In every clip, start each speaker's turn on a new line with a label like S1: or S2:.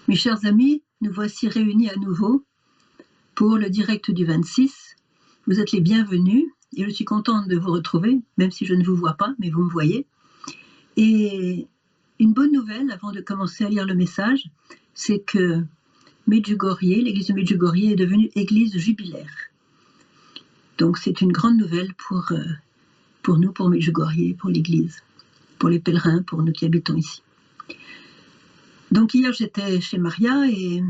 S1: Mes chers amis, nous voici réunis à nouveau pour le direct du 26. Vous êtes les bienvenus et je suis contente de vous retrouver, même si je ne vous vois pas, mais vous me voyez. Et une bonne nouvelle, avant de commencer à lire le message, c'est que Medjugorje, l'église de Medjugorje est devenue église jubilaire. Donc c'est une grande nouvelle pour nous, pour Medjugorje, pour l'église, pour les pèlerins, pour nous qui habitons ici. Donc hier j'étais chez Maria et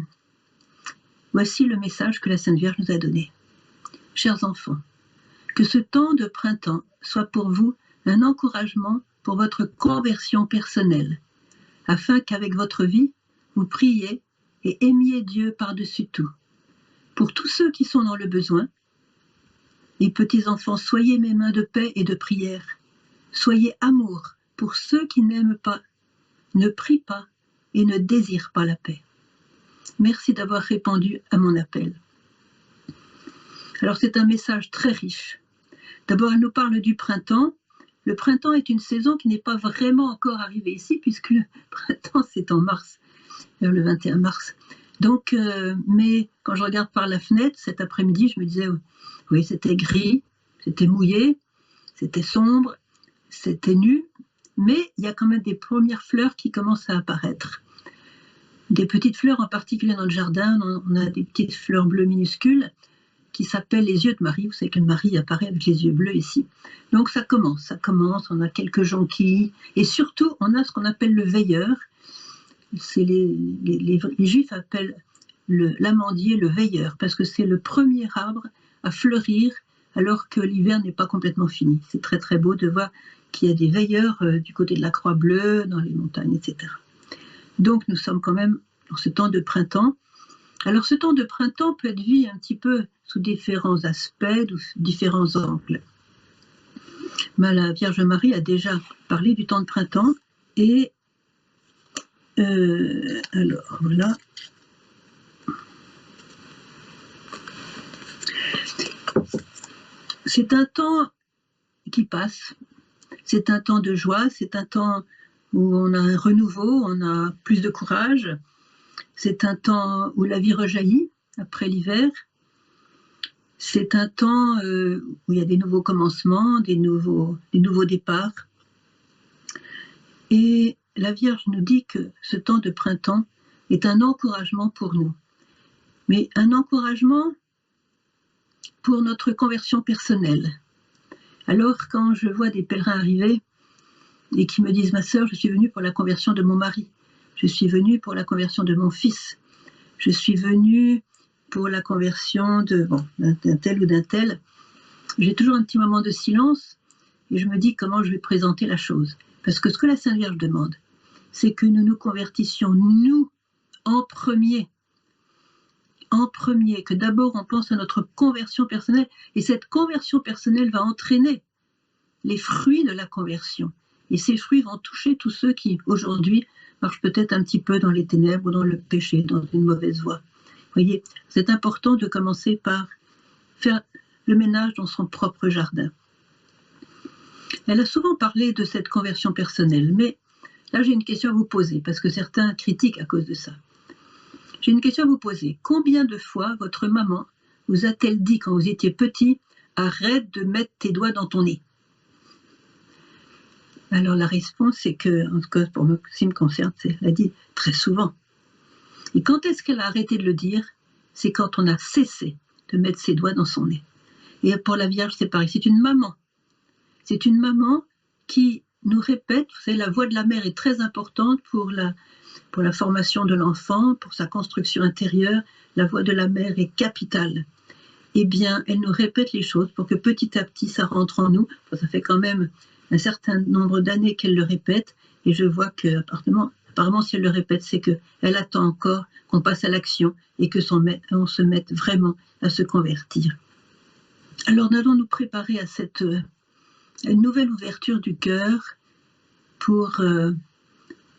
S1: voici le message que la Sainte Vierge nous a donné. Chers enfants, que ce temps de printemps soit pour vous un encouragement pour votre conversion personnelle, afin qu'avec votre vie, vous priez et aimiez Dieu par-dessus tout. Pour tous ceux qui sont dans le besoin, les petits-enfants, soyez mes mains de paix et de prière. Soyez amour pour ceux qui n'aiment pas, ne prient pas et ne désirent pas la paix. Merci d'avoir répondu à mon appel. Alors c'est un message très riche. D'abord, elle nous parle du printemps. Le printemps est une saison qui n'est pas vraiment encore arrivée ici, puisque le printemps c'est en mars, vers le 21 mars. Donc, mais quand je regarde par la fenêtre cet après-midi, je me disais, oui, c'était gris, c'était mouillé, c'était sombre, c'était nu, mais il y a quand même des premières fleurs qui commencent à apparaître. Des petites fleurs, en particulier dans le jardin, on a des petites fleurs bleues minuscules qui s'appellent les yeux de Marie. Vous savez que Marie apparaît avec les yeux bleus ici. Donc ça commence, on a quelques jonquilles, et surtout on a ce qu'on appelle le veilleur. C'est les Juifs appellent l'amandier le veilleur, parce que c'est le premier arbre à fleurir alors que l'hiver n'est pas complètement fini. C'est très très beau de voir qu'il y a des veilleurs du côté de la Croix-Bleue, dans les montagnes, etc. Donc nous sommes quand même dans ce temps de printemps. Alors ce temps de printemps peut être vu un petit peu sous différents aspects, différents angles. Mais la Vierge Marie a déjà parlé du temps de printemps et alors voilà. C'est un temps qui passe, c'est un temps de joie, c'est un temps où on a un renouveau, on a plus de courage, c'est un temps où la vie rejaillit après l'hiver, c'est un temps où il y a des nouveaux commencements, des nouveaux départs. Et la Vierge nous dit que ce temps de printemps est un encouragement pour nous, mais un encouragement pour notre conversion personnelle. Alors quand je vois des pèlerins arriver et qui me disent « Ma sœur, je suis venue pour la conversion de mon mari, je suis venue pour la conversion de mon fils, je suis venue pour la conversion d'un tel ou d'un tel », j'ai toujours un petit moment de silence et je me dis comment je vais présenter la chose. Parce que ce que la Sainte Vierge demande, c'est que nous nous convertissions, nous, en premier, que d'abord on pense à notre conversion personnelle, et cette conversion personnelle va entraîner les fruits de la conversion. Et ces fruits vont toucher tous ceux qui, aujourd'hui, marchent peut-être un petit peu dans les ténèbres ou dans le péché, dans une mauvaise voie. Vous voyez, c'est important de commencer par faire le ménage dans son propre jardin. Elle a souvent parlé de cette conversion personnelle, mais là j'ai une question à vous poser, parce que certains critiquent à cause de ça. J'ai une question à vous poser. Combien de fois votre maman vous a-t-elle dit quand vous étiez petit « Arrête de mettre tes doigts dans ton nez » Alors la réponse c'est que, en tout cas pour ce qui me concerne, elle l'a dit très souvent. Et quand est-ce qu'elle a arrêté de le dire? C'est quand on a cessé de mettre ses doigts dans son nez. Et pour la Vierge c'est pareil, c'est une maman. C'est une maman qui nous répète, vous savez, la voix de la mère est très importante pour la formation de l'enfant, pour sa construction intérieure. La voix de la mère est capitale. Eh bien, elle nous répète les choses pour que petit à petit ça rentre en nous. Ça fait quand même un certain nombre d'années qu'elle le répète, et je vois que apparemment si elle le répète, c'est qu'elle attend encore qu'on passe à l'action et on se mette vraiment à se convertir. Alors nous allons nous préparer à cette une nouvelle ouverture du cœur pour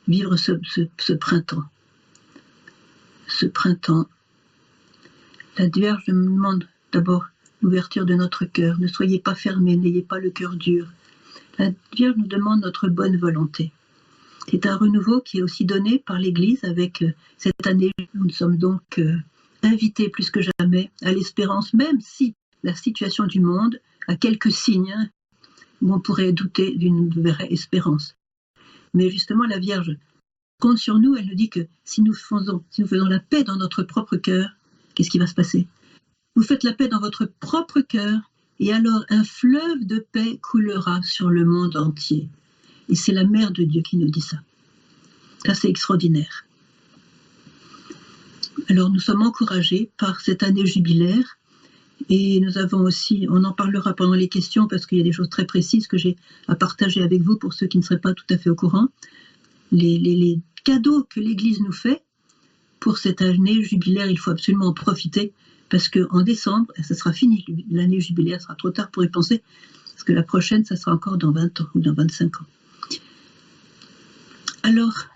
S1: vivre ce printemps. Ce printemps. La Vierge nous demande d'abord l'ouverture de notre cœur. Ne soyez pas fermés, n'ayez pas le cœur dur. La Vierge nous demande notre bonne volonté. C'est un renouveau qui est aussi donné par l'Église avec cette année. Nous sommes donc invités plus que jamais à l'espérance, même si la situation du monde a quelques signes où on pourrait douter d'une vraie espérance. Mais justement, la Vierge compte sur nous. Elle nous dit que si nous faisons la paix dans notre propre cœur, qu'est-ce qui va se passer? Vous faites la paix dans votre propre cœur, et alors un fleuve de paix coulera sur le monde entier. Et c'est la Mère de Dieu qui nous dit ça. Ça, c'est extraordinaire. Alors, nous sommes encouragés par cette année jubilaire, et nous avons aussi, on en parlera pendant les questions, parce qu'il y a des choses très précises que j'ai à partager avec vous pour ceux qui ne seraient pas tout à fait au courant. Les cadeaux que l'Église nous fait pour cette année jubilaire, il faut absolument en profiter, parce qu'en décembre, ça sera fini, l'année jubilaire sera trop tard pour y penser, parce que la prochaine, ça sera encore dans 20 ans ou dans 25 ans. Alors,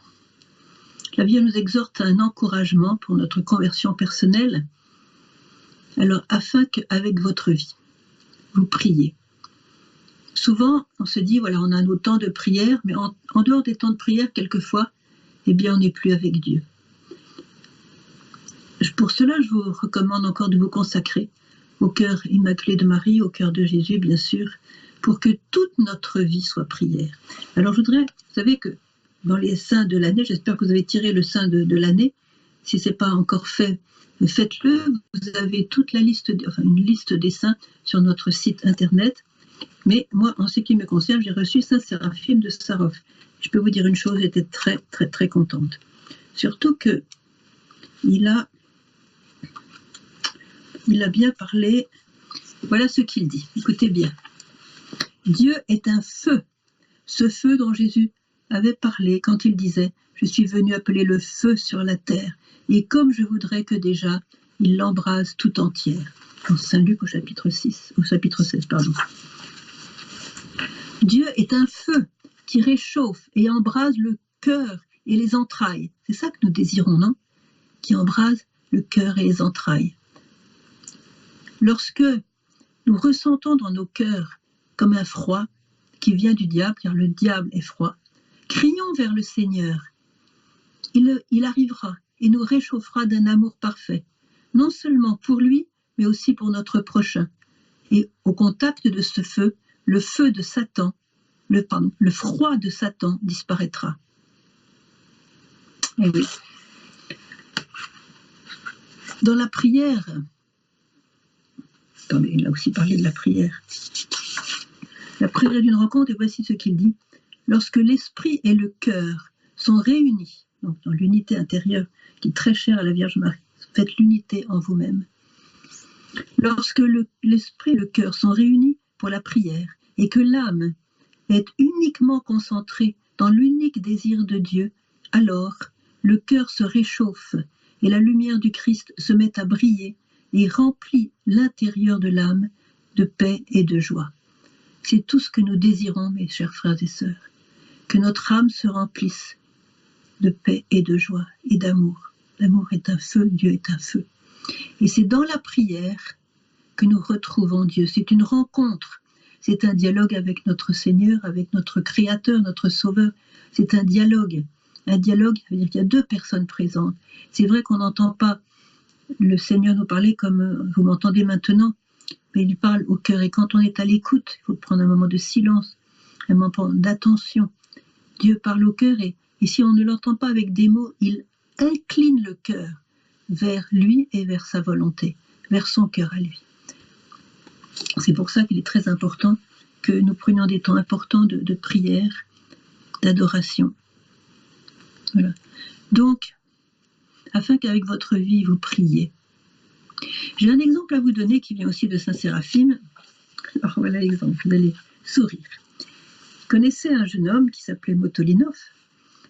S1: la Vierge nous exhorte à un encouragement pour notre conversion personnelle, alors afin qu'avec votre vie, vous priez. Souvent, on se dit, voilà, on a nos temps de prière, mais en dehors des temps de prière, quelquefois, eh bien, on n'est plus avec Dieu. Pour cela, je vous recommande encore de vous consacrer au cœur immaculé de Marie, au cœur de Jésus, bien sûr, pour que toute notre vie soit prière. Alors, je voudrais, vous savez que dans les saints de l'année, j'espère que vous avez tiré le saint de l'année. Si ce n'est pas encore fait, faites-le. Vous avez toute la liste, une liste des saints sur notre site internet. Mais moi, en ce qui me concerne, j'ai reçu Saint Séraphime de Sarov. Je peux vous dire une chose, j'étais très, très, très contente. Surtout que il a bien parlé. Voilà ce qu'il dit. Écoutez bien. Dieu est un feu. Ce feu dont Jésus avait parlé quand il disait « Je suis venu appeler le feu sur la terre, et comme je voudrais que déjà il l'embrase tout entière. » Dans Saint Luc au chapitre 16, pardon. Dieu est un feu qui réchauffe et embrase le cœur et les entrailles. C'est ça que nous désirons, non? Qui embrase le cœur et les entrailles. Lorsque nous ressentons dans nos cœurs comme un froid qui vient du diable, car le diable est froid, crions vers le Seigneur. Il arrivera et nous réchauffera d'un amour parfait, non seulement pour lui, mais aussi pour notre prochain. Et au contact de ce feu, le feu de Satan, le froid de Satan disparaîtra. Eh oui. Dans la prière, attendez, il a aussi parlé de la prière d'une rencontre, et voici ce qu'il dit. Lorsque l'esprit et le cœur sont réunis, donc dans l'unité intérieure qui est très chère à la Vierge Marie, faites l'unité en vous-même. Lorsque l'esprit et le cœur sont réunis pour la prière et que l'âme est uniquement concentrée dans l'unique désir de Dieu, alors le cœur se réchauffe et la lumière du Christ se met à briller et remplit l'intérieur de l'âme de paix et de joie. C'est tout ce que nous désirons, mes chers frères et sœurs, que notre âme se remplisse de paix et de joie et d'amour. L'amour est un feu, Dieu est un feu. Et c'est dans la prière que nous retrouvons Dieu. C'est une rencontre, c'est un dialogue avec notre Seigneur, avec notre Créateur, notre Sauveur. C'est un dialogue. Un dialogue, ça veut dire qu'il y a deux personnes présentes. C'est vrai qu'on n'entend pas le Seigneur nous parler comme vous m'entendez maintenant, mais il parle au cœur. Et quand on est à l'écoute, il faut prendre un moment de silence, un moment d'attention. Dieu parle au cœur et si on ne l'entend pas avec des mots, il incline le cœur vers lui et vers sa volonté, vers son cœur à lui. C'est pour ça qu'il est très important que nous prenions des temps importants de prière, d'adoration. Voilà. Donc, afin qu'avec votre vie, vous priez. J'ai un exemple à vous donner qui vient aussi de Saint Séraphime. Alors voilà l'exemple, vous allez sourire. Je connaissais un jeune homme qui s'appelait Motolinov.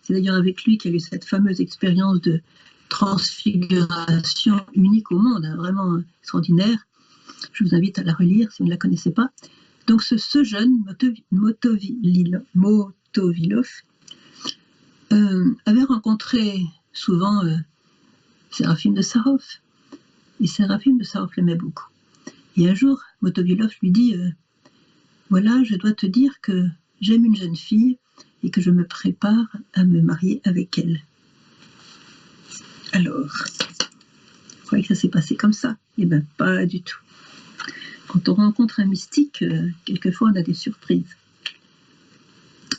S1: C'est d'ailleurs avec lui qu'il y a eu cette fameuse expérience de transfiguration unique au monde, hein, vraiment extraordinaire. Je vous invite à la relire si vous ne la connaissez pas. Donc ce jeune Motovilov avait rencontré souvent Séraphime de Sarov. Et Séraphime de Sarov l'aimait beaucoup. Et un jour, Motovilov lui dit voilà, je dois te dire que j'aime une jeune fille et que je me prépare à me marier avec elle. Alors, vous croyez que ça s'est passé comme ça? Eh bien, pas du tout. Quand on rencontre un mystique, quelquefois on a des surprises.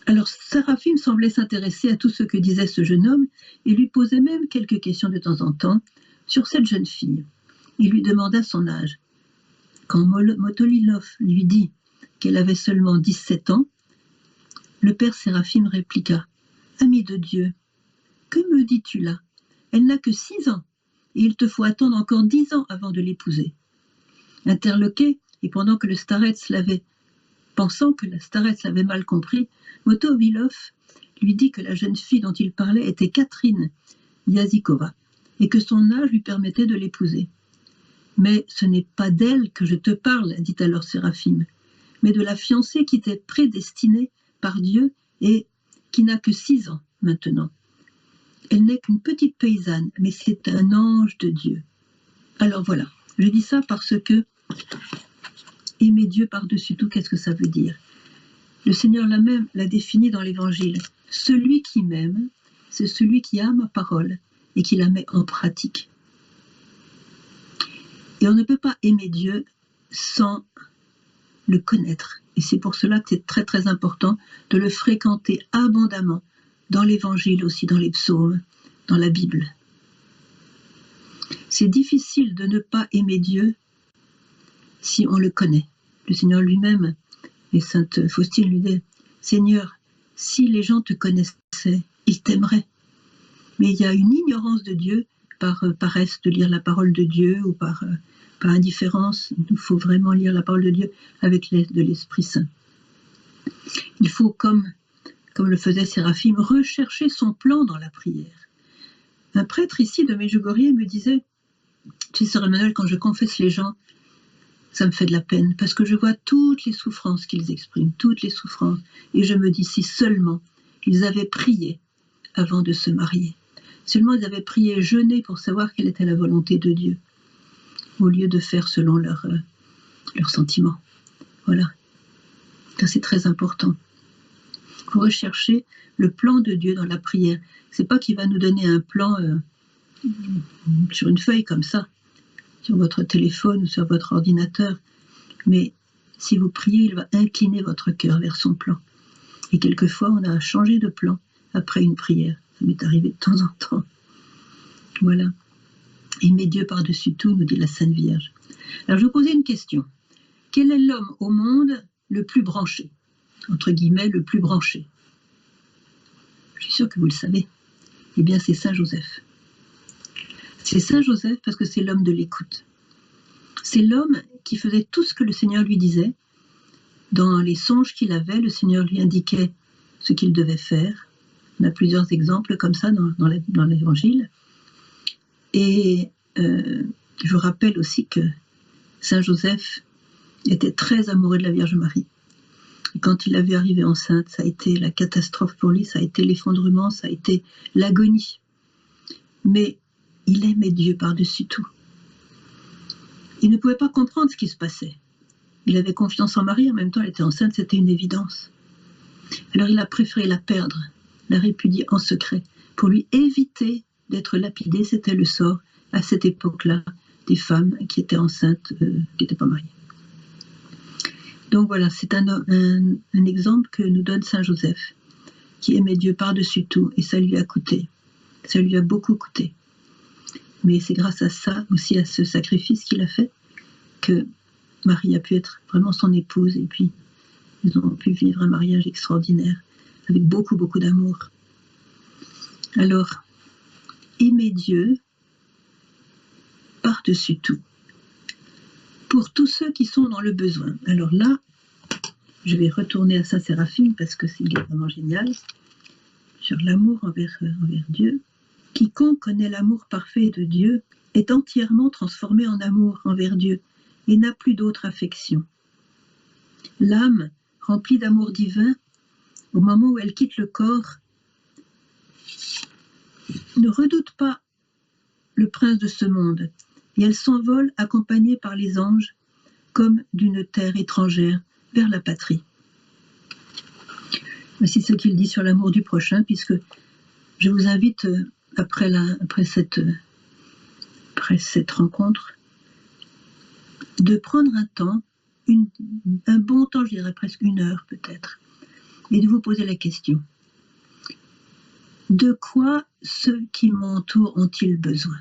S1: Alors, Séraphim semblait s'intéresser à tout ce que disait ce jeune homme et lui posait même quelques questions de temps en temps sur cette jeune fille. Il lui demanda son âge. Quand Motolilov lui dit qu'elle avait seulement 17 ans, le père Séraphim répliqua « Ami de Dieu, que me dis-tu là? Elle n'a que 6 ans et il te faut attendre encore 10 ans avant de l'épouser. » Interloqué, et pendant que le starets pensant que la starets l'avait mal compris, Motovilov lui dit que la jeune fille dont il parlait était Catherine Yazikova et que son âge lui permettait de l'épouser. « Mais ce n'est pas d'elle que je te parle, dit alors Séraphim, mais de la fiancée qui t'est prédestinée par Dieu et qui n'a que 6 ans maintenant. Elle n'est qu'une petite paysanne, mais c'est un ange de Dieu. » Alors voilà, je dis ça parce que aimer Dieu par-dessus tout, qu'est-ce que ça veut dire? Le Seigneur l'a défini dans l'Évangile. Celui qui m'aime, c'est celui qui a ma parole et qui la met en pratique. Et on ne peut pas aimer Dieu sans le connaître. Et c'est pour cela que c'est très très important de le fréquenter abondamment dans l'Évangile aussi, dans les psaumes, dans la Bible. C'est difficile de ne pas aimer Dieu si on le connaît. Le Seigneur lui-même, et sainte Faustine lui dit « Seigneur, si les gens te connaissaient, ils t'aimeraient. » Mais il y a une ignorance de Dieu par paresse de lire la parole de Dieu ou par indifférence. Il faut vraiment lire la parole de Dieu avec l'aide de l'Esprit Saint. Il faut, comme le faisait Séraphim, rechercher son plan dans la prière. Un prêtre ici de Medjugorje me disait « Tu sais, Sœur Emmanuel, quand je confesse les gens, ça me fait de la peine, parce que je vois toutes les souffrances qu'ils expriment, toutes les souffrances, et je me dis si seulement ils avaient prié avant de se marier, seulement ils avaient prié, jeûné pour savoir quelle était la volonté de Dieu, au lieu de faire selon leurs sentiments. » Voilà, ça c'est très important. Il faut rechercher le plan de Dieu dans la prière. C'est pas qu'il va nous donner un plan sur une feuille comme ça, sur votre téléphone ou sur votre ordinateur, mais si vous priez, il va incliner votre cœur vers son plan. Et quelquefois, on a changé de plan après une prière. Ça m'est arrivé de temps en temps. Voilà. Aimer Dieu par-dessus tout, nous dit la Sainte Vierge. Alors, je vous posais une question. Quel est l'homme au monde le plus branché? Entre guillemets, le plus branché. Je suis sûre que vous le savez. Eh bien, c'est Saint Joseph. C'est Saint Joseph parce que c'est l'homme de l'écoute. C'est l'homme qui faisait tout ce que le Seigneur lui disait. Dans les songes qu'il avait, le Seigneur lui indiquait ce qu'il devait faire. On a plusieurs exemples comme ça dans l'Évangile. Et je rappelle aussi que Saint Joseph était très amoureux de la Vierge Marie. Et quand il l'a vu arriver enceinte, ça a été la catastrophe pour lui, ça a été l'effondrement, ça a été l'agonie. Mais il aimait Dieu par-dessus tout. Il ne pouvait pas comprendre ce qui se passait. Il avait confiance en Marie, en même temps elle était enceinte, c'était une évidence. Alors il a préféré la perdre, la répudier en secret, pour lui éviter d'être lapidé. C'était le sort, à cette époque-là, des femmes qui étaient enceintes, qui n'étaient pas mariées. Donc voilà, c'est un exemple que nous donne Saint Joseph, qui aimait Dieu par-dessus tout, et ça lui a coûté. Ça lui a beaucoup coûté. Mais c'est grâce à ça, aussi à ce sacrifice qu'il a fait, que Marie a pu être vraiment son épouse, et puis ils ont pu vivre un mariage extraordinaire, avec beaucoup, beaucoup d'amour. Alors, aimer Dieu par-dessus tout, pour tous ceux qui sont dans le besoin. Alors là, je vais retourner à Saint Séraphim, parce que c'est vraiment génial, sur l'amour envers Dieu. Quiconque connaît l'amour parfait de Dieu est entièrement transformé en amour envers Dieu et n'a plus d'autre affection. L'âme, remplie d'amour divin, au moment où elle quitte le corps, ne redoute pas le prince de ce monde et elle s'envole accompagnée par les anges comme d'une terre étrangère vers la patrie. Voici ce qu'il dit sur l'amour du prochain, puisque je vous invite, après cette rencontre, de prendre un temps, un bon temps, je dirais presque 1 heure peut-être, et de vous poser la question. De quoi ceux qui m'entourent ont-ils besoin?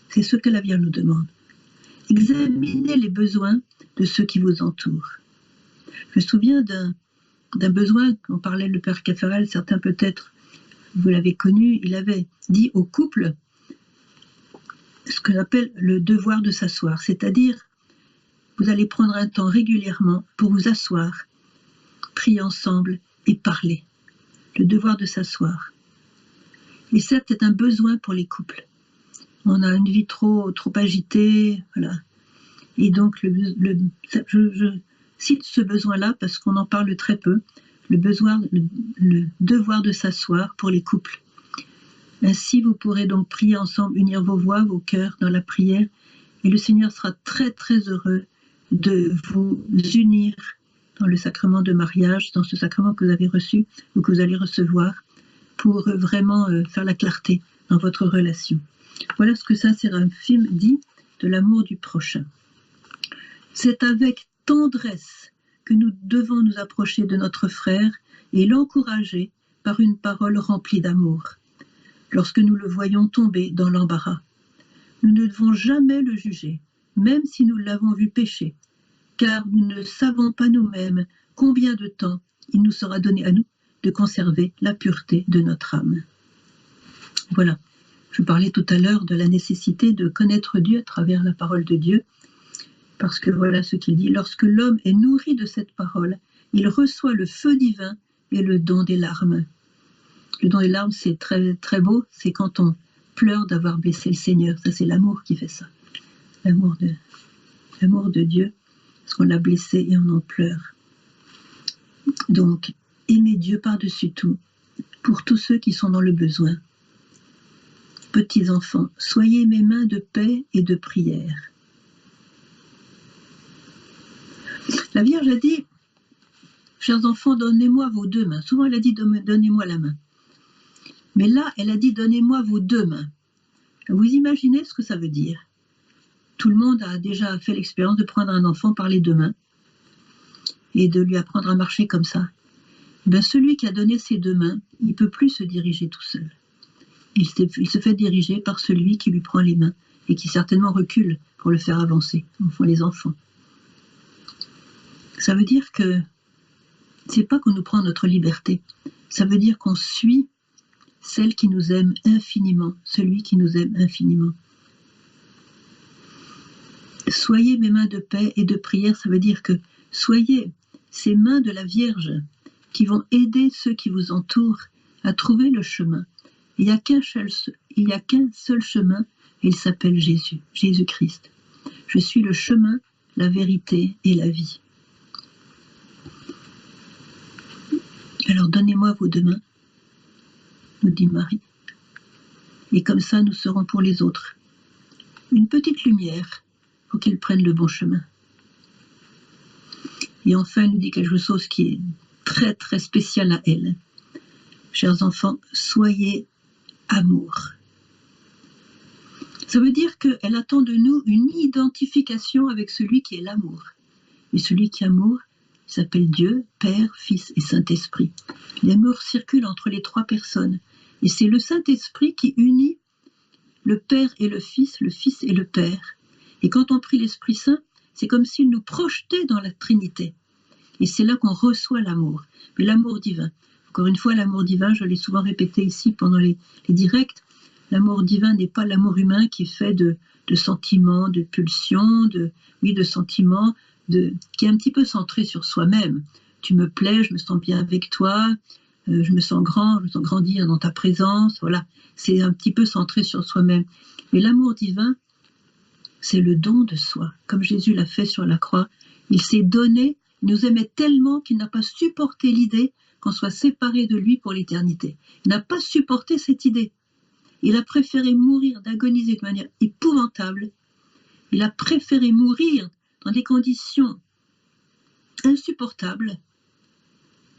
S1: C'est ce que la Vierge nous demande. Examinez les besoins de ceux qui vous entourent. Je me souviens d'un besoin, on parlait le Père Caffarel, certains peut-être, vous l'avez connu, il avait dit au couple ce que j'appelle le devoir de s'asseoir, c'est-à-dire vous allez prendre un temps régulièrement pour vous asseoir, prier ensemble et parler. Le devoir de s'asseoir. Et certes, c'est un besoin pour les couples. On a une vie trop agitée, voilà. Et donc, je cite ce besoin-là parce qu'on en parle très peu, le devoir de s'asseoir pour les couples. Ainsi, vous pourrez donc prier ensemble, unir vos voix, vos cœurs dans la prière, et le Seigneur sera très très heureux de vous unir dans le sacrement de mariage, dans ce sacrement que vous avez reçu ou que vous allez recevoir, pour vraiment faire la clarté dans votre relation. Voilà ce que Saint-Séraphim dit de l'amour du prochain. C'est avec tendresse que nous devons nous approcher de notre frère et l'encourager par une parole remplie d'amour. Lorsque nous le voyons tomber dans l'embarras, nous ne devons jamais le juger, même si nous l'avons vu pécher, car nous ne savons pas nous-mêmes combien de temps il nous sera donné à nous de conserver la pureté de notre âme. Voilà, je parlais tout à l'heure de la nécessité de connaître Dieu à travers la parole de Dieu, parce que voilà ce qu'il dit, lorsque l'homme est nourri de cette parole, il reçoit le feu divin et le don des larmes. Le don des larmes, c'est très, très beau, c'est quand on pleure d'avoir blessé le Seigneur, ça c'est l'amour qui fait ça, l'amour de Dieu, parce qu'on l'a blessé et on en pleure. Donc, aimez Dieu par-dessus tout, pour tous ceux qui sont dans le besoin. Petits enfants, soyez mes mains de paix et de prière. La Vierge a dit, chers enfants, donnez-moi vos 2 mains. Souvent elle a dit, donnez-moi la main. Mais là, elle a dit, donnez-moi vos 2 mains. Vous imaginez ce que ça veut dire? Tout le monde a déjà fait l'expérience de prendre un enfant par les 2 mains et de lui apprendre à marcher comme ça. Ben, celui qui a donné ses 2 mains, il ne peut plus se diriger tout seul. Il se fait diriger par celui qui lui prend les mains et qui certainement recule pour le faire avancer. Enfin, les enfants. Ça veut dire que c'est pas qu'on nous prend notre liberté. Ça veut dire qu'on suit celle qui nous aime infiniment, celui qui nous aime infiniment. Soyez mes mains de paix et de prière, ça veut dire que soyez ces mains de la Vierge qui vont aider ceux qui vous entourent à trouver le chemin. Il n'y a qu'un seul chemin, et il s'appelle Jésus, Jésus-Christ. Je suis le chemin, la vérité et la vie. Alors donnez-moi vos 2 mains, nous dit Marie. Et comme ça, nous serons pour les autres une petite lumière pour qu'ils prennent le bon chemin. Et enfin, elle nous dit quelque chose qui est très très spécial à elle. Chers enfants, soyez amour. Ça veut dire qu'elle attend de nous une identification avec celui qui est l'amour. Et celui qui est amour s'appelle Dieu, Père, Fils et Saint-Esprit. L'amour circule entre les 3 personnes. Et c'est le Saint-Esprit qui unit le Père et le Fils et le Père. Et quand on prie l'Esprit Saint, c'est comme s'il nous projetait dans la Trinité. Et c'est là qu'on reçoit l'amour. Mais l'amour divin. Encore une fois, l'amour divin, je l'ai souvent répété ici pendant les directs, l'amour divin n'est pas l'amour humain qui est fait de sentiments, de pulsions, de sentiments, qui est un petit peu centré sur soi-même. Tu me plais, je me sens bien avec toi, je me sens grandir dans ta présence, voilà. C'est un petit peu centré sur soi-même. Mais l'amour divin, c'est le don de soi. Comme Jésus l'a fait sur la croix, il s'est donné, il nous aimait tellement qu'il n'a pas supporté l'idée qu'on soit séparé de lui pour l'éternité. Il n'a pas supporté cette idée. Il a préféré mourir, d'agoniser de manière épouvantable. Il a préféré mourir dans des conditions insupportables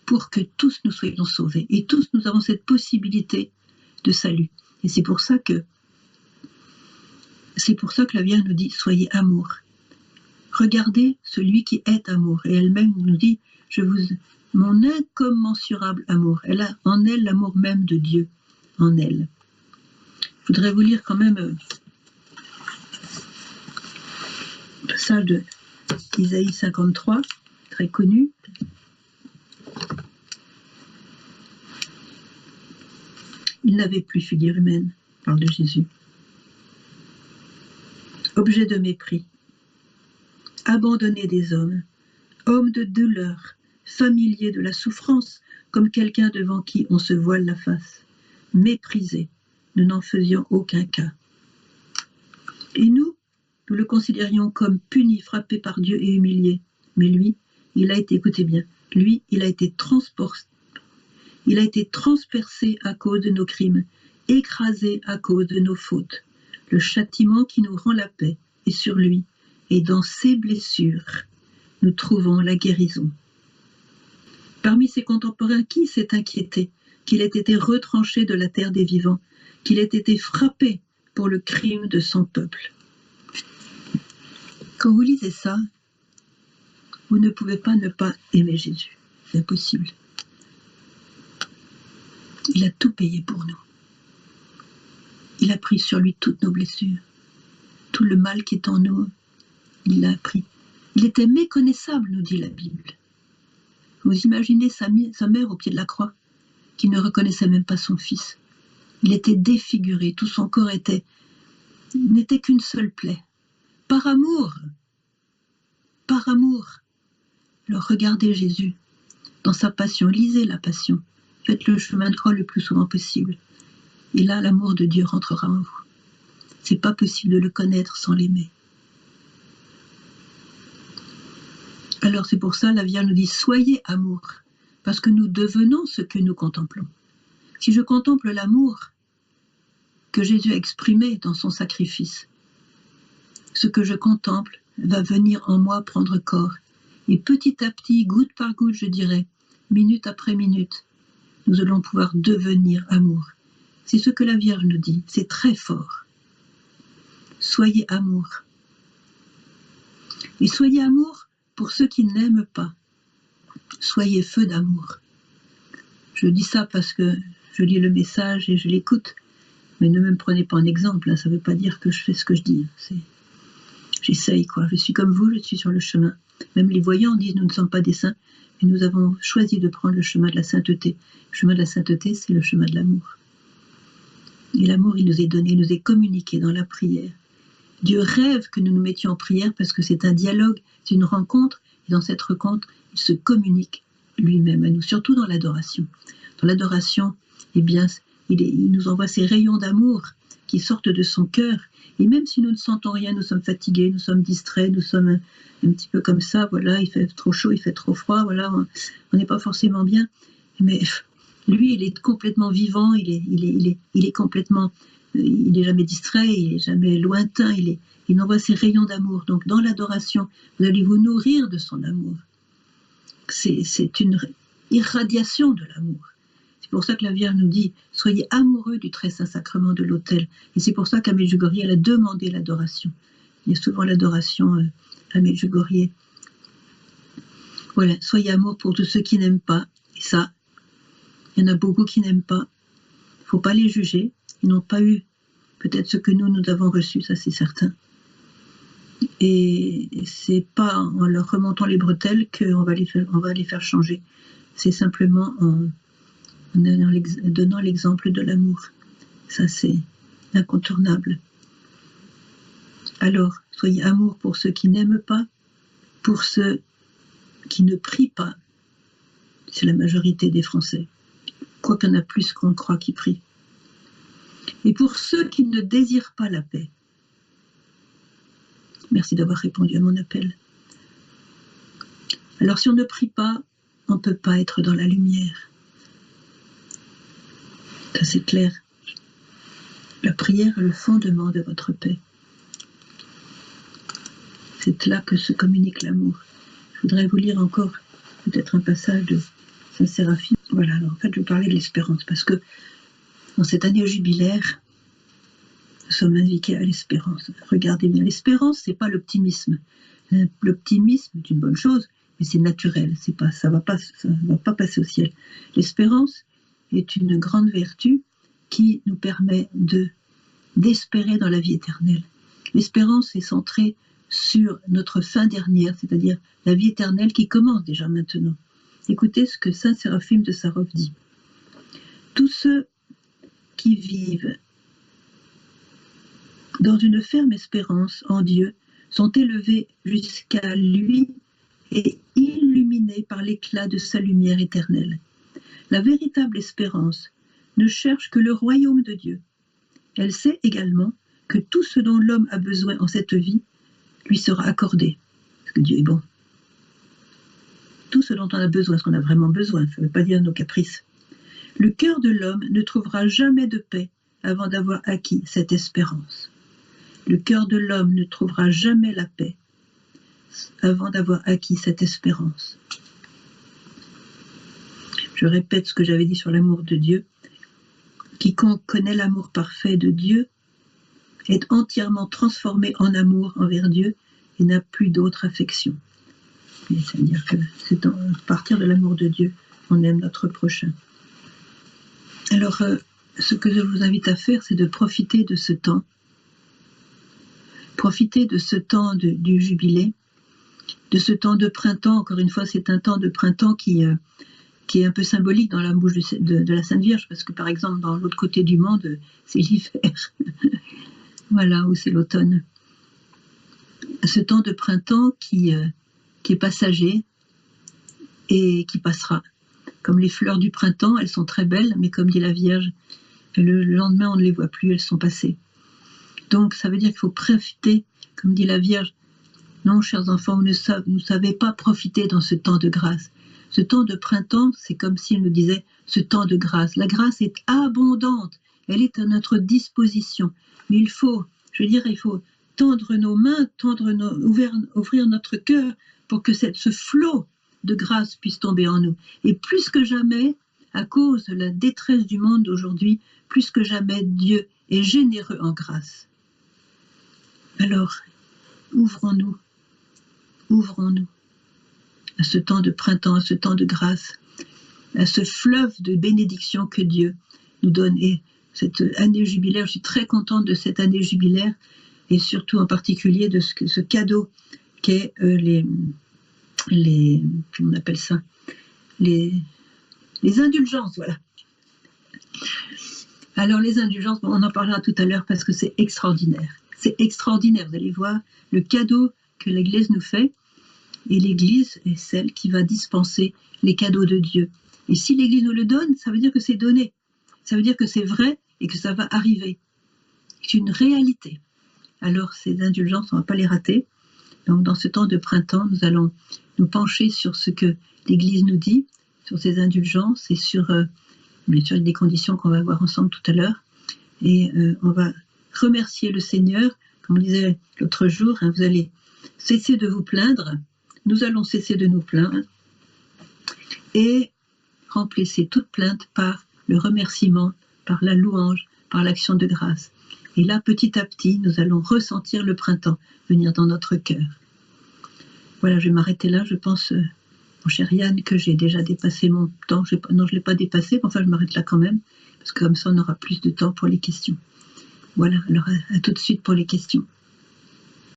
S1: pour que tous nous soyons sauvés. Et tous nous avons cette possibilité de salut. Et c'est pour ça que la Vierge nous dit, soyez amour. Regardez celui qui est amour. Et elle-même nous dit, mon incommensurable amour. Elle a en elle l'amour même de Dieu, en elle. Je voudrais vous lire quand même un passage de Isaïe 53, très connu. Il n'avait plus figure humaine, parle de Jésus. Objet de mépris, abandonné des hommes, homme de douleur, familier de la souffrance, comme quelqu'un devant qui on se voile la face, méprisé, nous n'en faisions aucun cas. Et nous le considérions comme puni, frappé par Dieu et humilié. Mais lui, il a été, écoutez bien, lui, il a été transpercé à cause de nos crimes, écrasé à cause de nos fautes. Le châtiment qui nous rend la paix est sur lui, et dans ses blessures, nous trouvons la guérison. Parmi ses contemporains, qui s'est inquiété qu'il ait été retranché de la terre des vivants, qu'il ait été frappé pour le crime de son peuple? Quand vous lisez ça, vous ne pouvez pas ne pas aimer Jésus. C'est impossible. Il a tout payé pour nous. Il a pris sur lui toutes nos blessures. Tout le mal qui est en nous, il l'a pris. Il était méconnaissable, nous dit la Bible. Vous imaginez sa mère au pied de la croix, qui ne reconnaissait même pas son fils. Il était défiguré, tout son corps n'était qu'une seule plaie. Par amour. Alors regardez Jésus dans sa passion, lisez la passion, faites le chemin de croix le plus souvent possible. Et là, l'amour de Dieu rentrera en vous. C'est pas possible de le connaître sans l'aimer. Alors c'est pour ça, la Vierge nous dit, soyez amour, parce que nous devenons ce que nous contemplons. Si je contemple l'amour que Jésus a exprimé dans son sacrifice, ce que je contemple va venir en moi prendre corps. Et petit à petit, goutte par goutte, je dirais, minute après minute, nous allons pouvoir devenir amour. C'est ce que la Vierge nous dit, c'est très fort. Soyez amour. Et soyez amour pour ceux qui n'aiment pas. Soyez feu d'amour. Je dis ça parce que je lis le message et je l'écoute, mais ne me prenez pas en exemple, hein, ça ne veut pas dire que je fais ce que je dis. J'essaye, quoi. Je suis comme vous, je suis sur le chemin. Même les voyants disent, nous ne sommes pas des saints, et nous avons choisi de prendre le chemin de la sainteté. Le chemin de la sainteté, c'est le chemin de l'amour. Et l'amour, il nous est donné, il nous est communiqué dans la prière. Dieu rêve que nous nous mettions en prière parce que c'est un dialogue, c'est une rencontre, et dans cette rencontre, il se communique lui-même à nous, surtout dans l'adoration. Dans l'adoration, eh bien, il nous envoie ces rayons d'amour qui sortent de son cœur. Et même si nous ne sentons rien, nous sommes fatigués, nous sommes distraits, nous sommes un petit peu comme ça, voilà, il fait trop chaud, il fait trop froid, voilà, on n'est pas forcément bien. Mais lui, il est complètement vivant, il est complètement, il n'est jamais distrait, il n'est jamais lointain, il envoie ses rayons d'amour. Donc dans l'adoration, vous allez vous nourrir de son amour. C'est une irradiation de l'amour. C'est pour ça que la Vierge nous dit, soyez amoureux du très saint sacrement de l'autel. Et c'est pour ça qu'à Medjugorje, elle a demandé l'adoration. Il y a souvent l'adoration à Medjugorje. Voilà, soyez amour pour tous ceux qui n'aiment pas. Et ça, il y en a beaucoup qui n'aiment pas. Il ne faut pas les juger. Ils n'ont pas eu peut-être ce que nous avons reçu, ça c'est certain. Et c'est pas en leur remontant les bretelles qu'on va les faire changer. C'est simplement en donnant l'exemple de l'amour. Ça, c'est incontournable. Alors, soyez amour pour ceux qui n'aiment pas, pour ceux qui ne prient pas. C'est la majorité des Français. Quoi qu'il y en a plus qu'on croit qui prient. Et pour ceux qui ne désirent pas la paix. Merci d'avoir répondu à mon appel. Alors, si on ne prie pas, on ne peut pas être dans la lumière. Ça, c'est clair. La prière est le fondement de votre paix. C'est là que se communique l'amour. Je voudrais vous lire encore peut-être un passage de Saint Séraphim. Voilà, alors en fait, je vais parler de l'espérance, parce que dans cette année jubilaire, nous sommes invités à l'espérance. Regardez bien, l'espérance, c'est pas l'optimisme. L'optimisme est une bonne chose, mais c'est naturel, ça va pas passer au ciel. L'espérance est une grande vertu qui nous permet d'espérer dans la vie éternelle. L'espérance est centrée sur notre fin dernière, c'est-à-dire la vie éternelle qui commence déjà maintenant. Écoutez ce que Saint Séraphim de Sarov dit. Tous ceux qui vivent dans une ferme espérance en Dieu sont élevés jusqu'à lui et illuminés par l'éclat de sa lumière éternelle. La véritable espérance ne cherche que le royaume de Dieu. Elle sait également que tout ce dont l'homme a besoin en cette vie lui sera accordé, parce que Dieu est bon. Tout ce dont on a besoin, ce qu'on a vraiment besoin, ça ne veut pas dire nos caprices. Le cœur de l'homme ne trouvera jamais de paix avant d'avoir acquis cette espérance. Le cœur de l'homme ne trouvera jamais la paix avant d'avoir acquis cette espérance. Je répète ce que j'avais dit sur l'amour de Dieu. Quiconque connaît l'amour parfait de Dieu est entièrement transformé en amour envers Dieu et n'a plus d'autre affection. C'est-à-dire que c'est à partir de l'amour de Dieu on aime notre prochain. Alors, ce que je vous invite à faire, c'est de profiter de ce temps. Profiter de ce temps du jubilé, de ce temps de printemps. Encore une fois, c'est un temps de printemps qui est un peu symbolique dans la bouche de la Sainte Vierge, parce que par exemple, dans l'autre côté du monde, c'est l'hiver. Voilà, ou c'est l'automne. Ce temps de printemps qui est passager et qui passera. Comme les fleurs du printemps, elles sont très belles, mais comme dit la Vierge, le lendemain on ne les voit plus, elles sont passées. Donc ça veut dire qu'il faut profiter, comme dit la Vierge. Non, chers enfants, vous ne savez pas profiter dans ce temps de grâce. Ce temps de printemps, c'est comme s'il nous disait ce temps de grâce. La grâce est abondante, elle est à notre disposition. Mais il faut tendre nos mains, ouvrir notre cœur pour que ce flot de grâce puisse tomber en nous. Et plus que jamais, à cause de la détresse du monde d'aujourd'hui, plus que jamais, Dieu est généreux en grâce. Alors, ouvrons-nous à ce temps de printemps, à ce temps de grâce, à ce fleuve de bénédiction que Dieu nous donne. Et cette année jubilaire, je suis très contente de cette année jubilaire, et surtout en particulier de ce cadeau qu'est comment on appelle ça, les indulgences, voilà. Alors les indulgences, on en parlera tout à l'heure parce que c'est extraordinaire. C'est extraordinaire, vous allez voir le cadeau que l'Église nous fait, et l'Église est celle qui va dispenser les cadeaux de Dieu. Et si l'Église nous le donne, ça veut dire que c'est donné. Ça veut dire que c'est vrai et que ça va arriver. C'est une réalité. Alors ces indulgences, on ne va pas les rater. Donc dans ce temps de printemps, nous allons nous pencher sur ce que l'Église nous dit, sur ces indulgences et sur, bien sûr, des conditions qu'on va voir ensemble tout à l'heure. Et on va remercier le Seigneur, comme on disait l'autre jour, hein, vous allez cesser de vous plaindre, nous allons cesser de nous plaindre et remplissez toute plainte par le remerciement, par la louange, par l'action de grâce. Et là, petit à petit, nous allons ressentir le printemps venir dans notre cœur. Voilà, je vais m'arrêter là. Je pense, mon cher Yann, que j'ai déjà dépassé mon temps. Non, je ne l'ai pas dépassé, mais enfin, je m'arrête là quand même, parce que comme ça, on aura plus de temps pour les questions. Voilà, alors à tout de suite pour les questions.